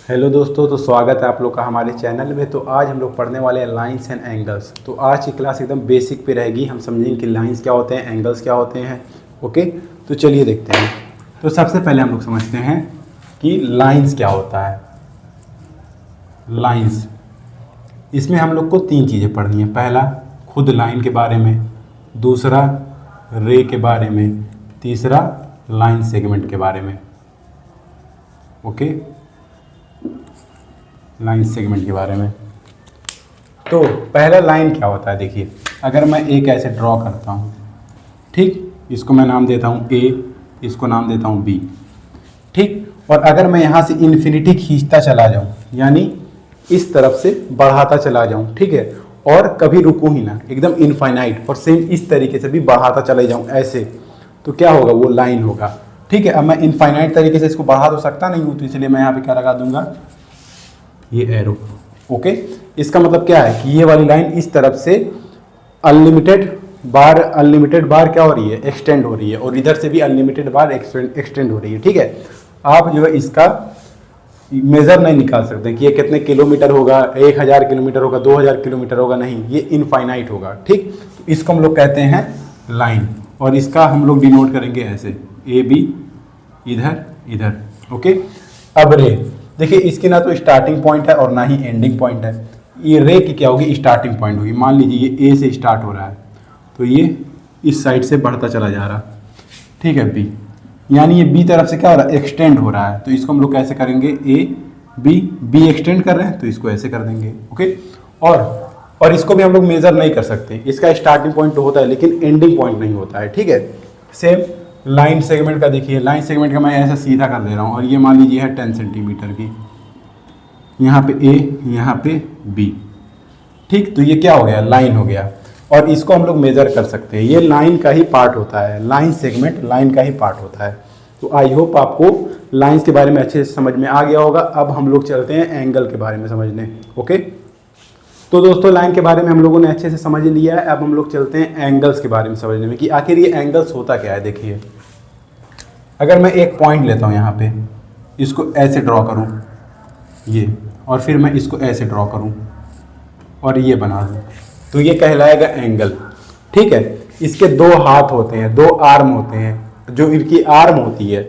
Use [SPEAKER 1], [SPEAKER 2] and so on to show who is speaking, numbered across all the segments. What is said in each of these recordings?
[SPEAKER 1] Hello दोस्तों, तो स्वागत है आप लोग का हमारे चैनल में। तो आज हम लोग पढ़ने वाले हैं लाइंस एंड एंगल्स। तो आज की क्लास एकदम बेसिक पे रहेगी। हम समझेंगे कि लाइंस क्या होते हैं, एंगल्स क्या होते हैं। ओके, तो चलिए देखते हैं। तो सबसे पहले हम लोग समझते हैं कि लाइंस क्या होता है। लाइंस, इसमें हम लोग को तीन चीज़ें पढ़नी है। पहला, खुद लाइन के बारे में। दूसरा, रे के बारे में। तीसरा, लाइन सेगमेंट के बारे में। ओके, लाइन सेगमेंट के बारे में। तो पहला लाइन क्या होता है, देखिए। अगर मैं एक ऐसे ड्रॉ करता हूँ, ठीक, इसको मैं नाम देता हूँ ए, इसको नाम देता हूँ बी, ठीक। और अगर मैं यहाँ से इन्फिनिटी खींचता चला जाऊँ, यानी इस तरफ से बढ़ाता चला जाऊँ, ठीक है, और कभी रुकूँ ही ना, एकदम इनफाइनाइट, और सेम इस तरीके से भी बढ़ाता चले जाऊँ ऐसे, तो क्या होगा, वो लाइन होगा, ठीक है। अब मैं इनफाइनाइट तरीके से इसको बढ़ा तो सकता नहीं हूँ, तो इसलिए मैं यहाँ पे क्या लगा दूंगा, ये एरो। ओके, इसका मतलब क्या है कि ये वाली लाइन इस तरफ से अनलिमिटेड बार क्या हो रही है, एक्सटेंड हो रही है, और इधर से भी अनलिमिटेड बार एक्सटेंड हो रही है, ठीक है। आप जो है इसका मेजर नहीं निकाल सकते कि ये कितने किलोमीटर होगा, 1000 किलोमीटर होगा, 2000 किलोमीटर होगा, नहीं, ये इनफाइनाइट होगा, ठीक। तो इसको हम लोग कहते हैं लाइन, और इसका हम लोग डिनोट करेंगे ऐसे, ए बी, इधर इधर। ओके, अब रे, देखिए इसकी ना तो स्टार्टिंग पॉइंट है और ना ही एंडिंग पॉइंट है। ये रे की क्या होगी, स्टार्टिंग पॉइंट होगी। मान लीजिए ये ए से स्टार्ट हो रहा है, तो ये इस साइड से बढ़ता चला जा रहा, ठीक है, बी, यानी ये बी तरफ से क्या हो रहा है, एक्सटेंड हो रहा है। तो इसको हम लोग कैसे करेंगे, ए बी, बी एक्सटेंड कर रहे हैं तो इसको ऐसे कर देंगे। ओके, और इसको भी हम लोग मेजर नहीं कर सकते, इसका स्टार्टिंग पॉइंट तो होता है लेकिन एंडिंग पॉइंट नहीं होता है, ठीक है। सेम लाइन सेगमेंट का देखिए, लाइन सेगमेंट का मैं ऐसा सीधा कर दे रहा हूँ, और ये मान लीजिए है 10 सेंटीमीटर की, यहाँ पे ए, यहाँ पे बी, ठीक। तो ये क्या हो गया, लाइन हो गया, और इसको हम लोग मेजर कर सकते हैं। ये लाइन का ही पार्ट होता है, लाइन सेगमेंट लाइन का ही पार्ट होता है। तो आई होप आपको लाइन्स के बारे में अच्छे से समझ में आ गया होगा। अब हम लोग चलते हैं एंगल के बारे में समझने। ओके, तो दोस्तों लाइन के बारे में हम लोगों ने अच्छे से समझ लिया है। अब हम लोग चलते हैं एंगल्स के बारे में समझने में कि आखिर ये एंगल्स होता क्या है। देखिए, अगर मैं एक पॉइंट लेता हूँ यहाँ पे, इसको ऐसे ड्रॉ करूँ ये, और फिर मैं इसको ऐसे ड्रॉ करूँ और ये बना दूँ, तो ये कहलाएगा एंगल, ठीक है। इसके दो हाथ होते हैं, दो आर्म होते हैं। जो इनकी आर्म होती है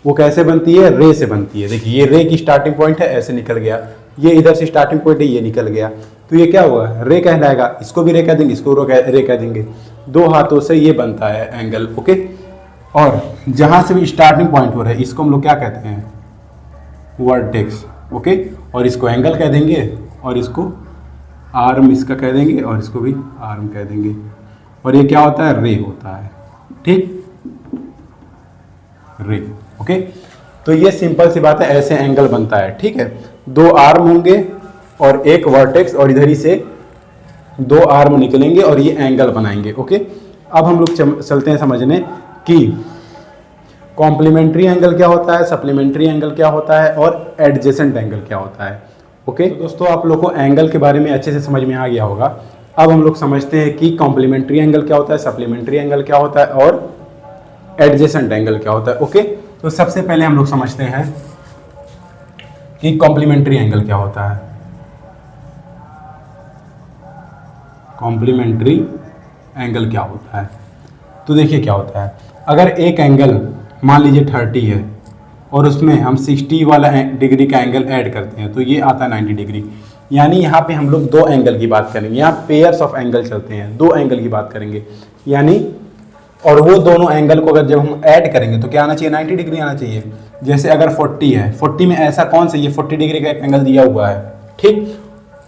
[SPEAKER 1] वो कैसे बनती है, रे से बनती है। देखिए ये रे की स्टार्टिंग पॉइंट है, ऐसे निकल गया, ये इधर से स्टार्टिंग पॉइंट है, ये निकल गया, तो ये क्या हुआ, रे कहलाएगा। इसको भी रे कह देंगे, इसको रे कह देंगे। दो हाथों से ये बनता है एंगल। ओके, और जहाँ से भी स्टार्टिंग पॉइंट हो रहा है इसको हम लोग क्या कहते हैं, वर्टेक्स। ओके, और इसको एंगल कह देंगे, और इसको आर्म इसका कह देंगे, और इसको भी आर्म कह देंगे, और ये क्या होता है, रे होता है, ठीक, रे। ओके, तो ये सिंपल सी बात है, ऐसे एंगल बनता है, ठीक है। दो आर्म होंगे और एक वर्टेक्स, और इधर ही से दो आर्म निकलेंगे और ये एंगल बनाएंगे। ओके, अब हम लोग चलते हैं समझने कि कॉम्प्लीमेंट्री एंगल क्या होता है, सप्लीमेंट्री एंगल क्या होता है, और एडजेसेंट एंगल क्या होता है। ओके, तो दोस्तों आप लोग को एंगल के बारे में अच्छे से समझ में आ गया होगा। अब हम लोग समझते हैं कि कॉम्प्लीमेंट्री एंगल क्या होता है, सप्लीमेंट्री एंगल क्या होता है, और एडजेसेंट एंगल क्या होता है। ओके, तो सबसे पहले हम लोग समझते हैं कि कॉम्प्लीमेंट्री एंगल क्या होता है। कॉम्प्लीमेंट्री एंगल क्या होता है, तो देखिए क्या होता है। अगर एक एंगल मान लीजिए 30 है और उसमें हम 60 वाला डिग्री का एंगल ऐड करते हैं, तो ये आता है 90 डिग्री। यानी यहाँ पे हम लोग दो एंगल की बात करेंगे, यहाँ पेयर्स ऑफ एंगल चलते हैं, दो एंगल की बात करेंगे यानी, और वो दोनों एंगल को अगर जब हम ऐड करेंगे तो क्या आना चाहिए, 90 डिग्री आना चाहिए। जैसे अगर 40 है, 40 में ऐसा कौन सा, ये 40 डिग्री का एक एंगल दिया हुआ है, ठीक।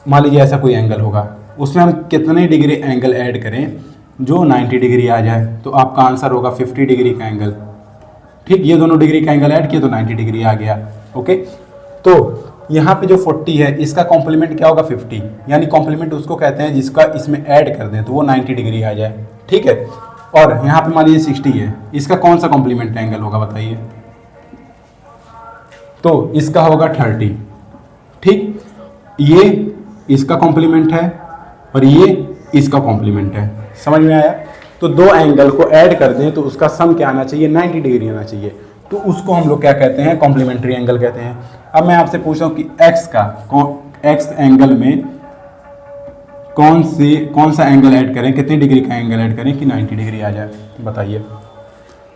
[SPEAKER 1] मान लीजिए ऐसा कोई एंगल होगा, उसमें हम कितने डिग्री एंगल ऐड करें जो 90 डिग्री आ जाए, तो आपका आंसर होगा 50 डिग्री का एंगल, ठीक। ये दोनों डिग्री का एंगल ऐड किया तो 90 डिग्री आ गया। ओके, तो यहाँ पे जो 40 है इसका कॉम्प्लीमेंट क्या होगा, 50, यानी कॉम्प्लीमेंट उसको कहते हैं जिसका इसमें ऐड कर दें तो वो 90 डिग्री आ जाए, ठीक है। और यहाँ पे मान लीजिए 60 है, इसका कौन सा कॉम्प्लीमेंट एंगल होगा बताइए, तो इसका होगा 30, ठीक। ये इसका कॉम्प्लीमेंट है और ये इसका कॉम्प्लीमेंट है, समझ में आया। तो दो एंगल को ऐड कर दें तो उसका सम क्या आना चाहिए, 90 डिग्री आना चाहिए। तो उसको हम लोग क्या कहते हैं, कॉम्प्लीमेंट्री एंगल कहते हैं। अब मैं आपसे पूछ रहा हूँ कि एक्स एंगल में कौन सा एंगल ऐड करें, कितनी डिग्री का एंगल ऐड करें कि 90 डिग्री आ जाए, बताइए।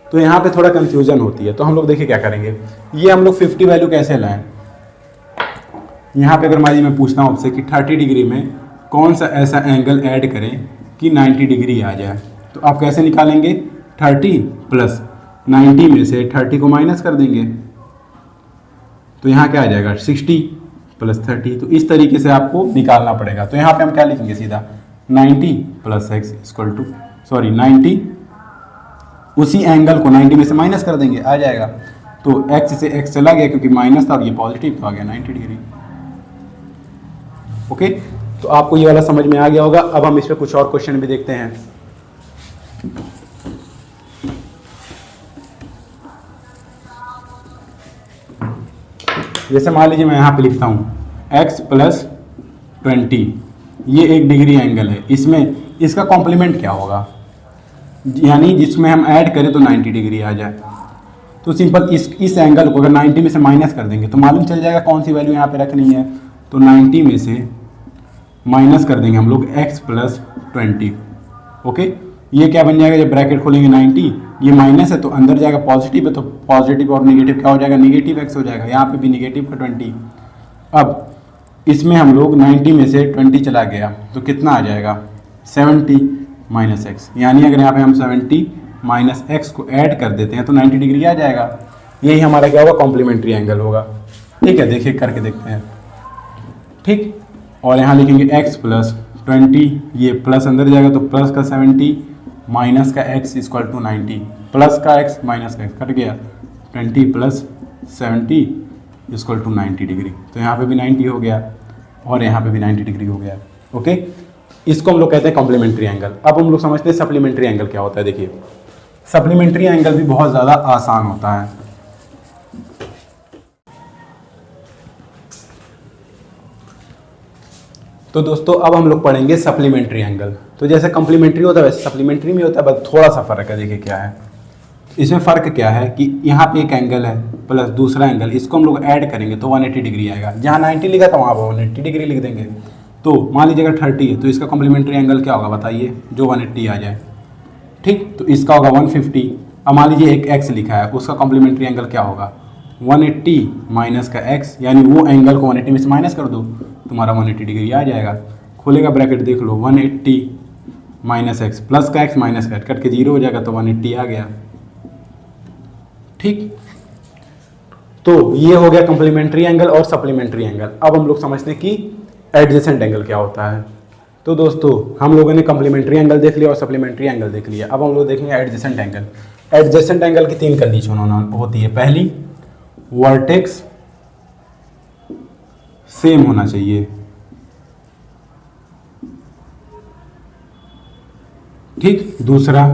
[SPEAKER 1] तो यहाँ पे थोड़ा कंफ्यूजन होती है, तो हम लोग देखिए क्या करेंगे। ये हम लोग 50 वैल्यू कैसे लाएं। यहाँ पे अगर मान लीजिए मैं पूछता हूँ आपसे कि 30 डिग्री में कौन सा ऐसा एंगल ऐड करें कि 90 डिग्री आ जाए, तो आप कैसे निकालेंगे। 30 प्लस 90 में से 30 को माइनस कर देंगे, तो यहाँ क्या आ जाएगा 60 प्लस 30। तो इस तरीके से आपको निकालना पड़ेगा। तो यहाँ पे हम क्या लिखेंगे सीधा 90 प्लस एक्स इक्वल टू 90, उसी एंगल को 90 में से माइनस कर देंगे, आ जाएगा। तो x से x चला गया क्योंकि माइनस था और ये पॉजिटिव तो आ गया 90 डिग्री। ओके, तो आपको ये वाला समझ में आ गया होगा। अब हम इस पर कुछ और क्वेश्चन भी देखते हैं। जैसे मान लीजिए मैं यहाँ पे लिखता हूँ x प्लस 20, ये एक डिग्री एंगल है, इसमें इसका कॉम्प्लीमेंट क्या होगा, यानी जिसमें हम ऐड करें तो 90 डिग्री आ जाए। तो सिंपल इस एंगल को अगर 90 में से माइनस कर देंगे तो मालूम चल जाएगा कौन सी वैल्यू यहाँ पे रखनी है। तो 90 में से माइनस कर देंगे हम लोग x प्लस 20। ओके, ये क्या बन जाएगा, जब ब्रैकेट खोलेंगे 90, ये माइनस है तो अंदर जाएगा पॉजिटिव है, तो पॉजिटिव और निगेटिव क्या हो जाएगा, निगेटिव x हो जाएगा। यहाँ पे भी निगेटिव का 20। अब इसमें हम लोग 90 में से 20 चला गया तो कितना आ जाएगा 70 माइनस एक्स, यानी अगर यहाँ पे हम 70 माइनस एक्स को ऐड कर देते हैं तो 90 डिग्री आ जाएगा। यही हमारा क्या होगा, कॉम्प्लीमेंट्री एंगल होगा। ठीक है, देखिए करके देखते हैं। ठीक, और यहाँ लिखेंगे x प्लस 20, ये प्लस अंदर जाएगा तो प्लस का 70 माइनस का x इक्वल टू 90, प्लस का x माइनस का x कट गया, 20 प्लस 70 इक्वल टू 90 डिग्री। तो यहाँ पे भी 90 हो गया और यहाँ पे भी 90 डिग्री हो गया। ओके, इसको हम लोग कहते हैं कॉम्प्लीमेंट्री एंगल। अब हम लोग समझते हैं सप्लीमेंट्री एंगल क्या होता है। देखिए सप्लीमेंट्री एंगल भी बहुत ज़्यादा आसान होता है। तो दोस्तों अब हम लोग पढ़ेंगे सप्लीमेंट्री एंगल। तो जैसे कॉम्प्लीमेंट्री होता है वैसे सप्लीमेंट्री में होता है, बस थोड़ा सा फ़र्क है। देखिए क्या है इसमें फ़र्क, क्या है कि यहाँ पे एक एंगल है प्लस दूसरा एंगल, इसको हम लोग ऐड करेंगे तो 180 डिग्री आएगा। जहाँ 90 लिखा था वहाँ पर 180 डिग्री लिख देंगे। तो मान लीजिए अगर 30 है तो इसका कॉम्प्लीमेंट्री एंगल क्या होगा बताइए, जो 180 आ जाए। ठीक, तो इसका होगा 150। अब मान लीजिए एक x लिखा है, उसका कॉम्प्लीमेंट्री एंगल क्या होगा 180 माइनस का x, यानी वो एंगल को 180 में से माइनस कर दो, तुम्हारा 180 डिग्री आ जाएगा। खोलेगा ब्रैकेट देख लो, 180 माइनस एक्स, प्लस का x माइनस का कट के 0 हो जाएगा तो 180 आ गया। ठीक, तो ये हो गया कॉम्प्लीमेंट्री एंगल और सप्लीमेंट्री एंगल। अब हम लोग समझते हैं कि एडजेसेंट एंगल क्या होता है। तो दोस्तों हम लोगों ने कॉम्प्लीमेंट्री एंगल देख लिया और सप्लीमेंट्री एंगल देख लिया। अब हम लोग देखेंगे एडजेसेंट एंगल। एडजेसेंट एंगल की 3 कंडीशन होती है। पहली, वर्टेक्स सेम होना चाहिए। ठीक, दूसरा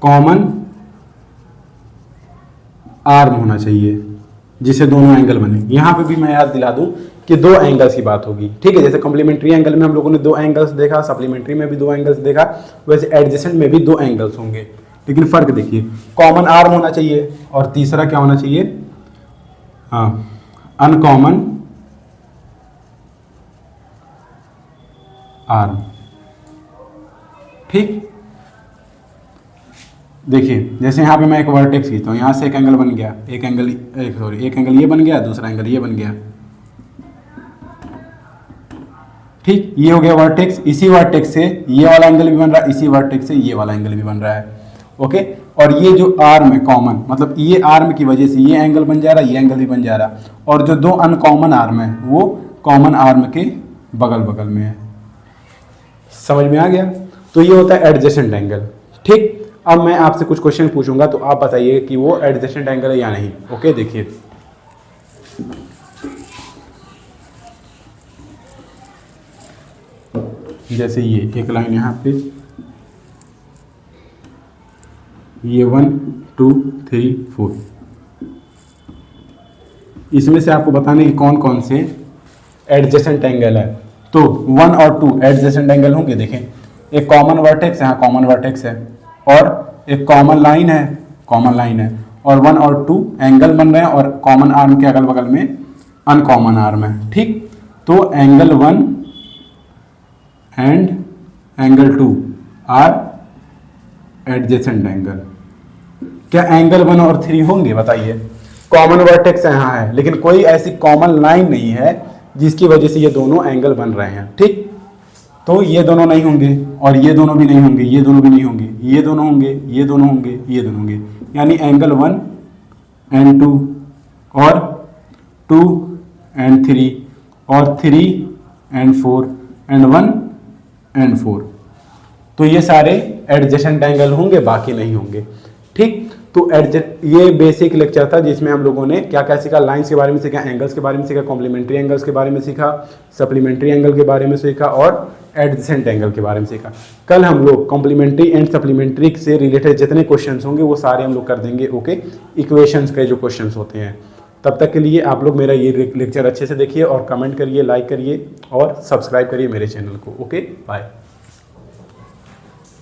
[SPEAKER 1] कॉमन आर्म होना चाहिए जिसे दोनों एंगल बने। यहाँ पे भी मैं याद दिला दूं कि 2 एंगल्स की बात होगी। ठीक है, जैसे कॉम्प्लीमेंट्री एंगल में हम लोगों ने 2 एंगल्स देखा, सप्लीमेंट्री में भी 2 एंगल्स देखा, वैसे एडजेसेंट में भी 2 एंगल्स होंगे। लेकिन फर्क देखिए, कॉमन आर्म होना चाहिए और तीसरा क्या होना चाहिए, हाँ, अनकॉमन आर्म। ठीक, देखिए जैसे यहाँ पे मैं एक वर्टेक्स खींचता हूँ, यहाँ से एक एंगल बन गया, एक एंगल ये बन गया, दूसरा एंगल ये बन गया। ठीक, ये हो गया वर्टेक्स। इसी वर्टेक्स से ये वाला एंगल भी बन रहा है, इसी वर्टेक्स से ये वाला एंगल भी बन रहा है। ओके, और ये जो आर्म है कॉमन, मतलब ये आर्म की वजह से ये एंगल बन जा रहा है, ये एंगल भी बन जा रहा है। और जो 2 अनकॉमन आर्म है वो कॉमन आर्म के बगल बगल में है। समझ में आ गया? तो ये होता है एडजेसेंट एंगल। ठीक, अब मैं आपसे कुछ क्वेश्चन पूछूंगा तो आप बताइए कि वो एडजेसेंट एंगल है या नहीं। ओके, देखिए जैसे ये एक लाइन यहाँ पे, ये 1 2 3 4, इसमें से आपको बताने कि कौन कौन से एडजेसेंट एंगल है। तो 1 और 2 एडजेसेंट एंगल होंगे। देखें, एक कॉमन वर्टेक्स है, हाँ कॉमन वर्टेक्स है, और एक कॉमन लाइन है, और 1 और 2 एंगल बन रहे हैं और कॉमन आर्म के अगल बगल में अनकॉमन आर्म है, ठीक। तो angle 1 and angle 2 are adjacent angle. क्या एंगल 1 और 3 होंगे बताइए? कॉमन वर्टेक्स यहाँ है, लेकिन कोई ऐसी कॉमन लाइन नहीं है जिसकी वजह से ये दोनों एंगल बन रहे हैं, ठीक। तो ये दोनों नहीं होंगे और ये दोनों भी नहीं होंगे, ये दोनों भी नहीं होंगे, ये दोनों होंगे, ये दोनों होंगे, ये दोनों होंगे, यानी एंगल 1 एंड 2 और 2 एंड 3 और 3 एंड 4 एंड 1 एंड 4। तो ये सारे एडजेसेंट एंगल होंगे, बाकी नहीं होंगे, ठीक। तो ये बेसिक लेक्चर था जिसमें हम लोगों ने क्या क्या सीखा, लाइंस के बारे में सीखा, एंगल्स के बारे में सीखा, कॉम्प्लीमेंट्री एंगल्स के बारे में सीखा, सप्लीमेंट्री एंगल के बारे में सीखा और एडजेसेंट एंगल के बारे में सीखा। कल हम लोग कॉम्प्लीमेंट्री एंड सप्लीमेंट्री से रिलेटेड जितने क्वेश्चंस होंगे वो सारे हम लोग कर देंगे, ओके। इक्वेशंस के जो क्वेश्चंस होते हैं, तब तक के लिए आप लोग मेरा ये लेक्चर अच्छे से देखिए और कमेंट करिए, लाइक करिए और सब्सक्राइब करिए मेरे चैनल को, ओके। बाय।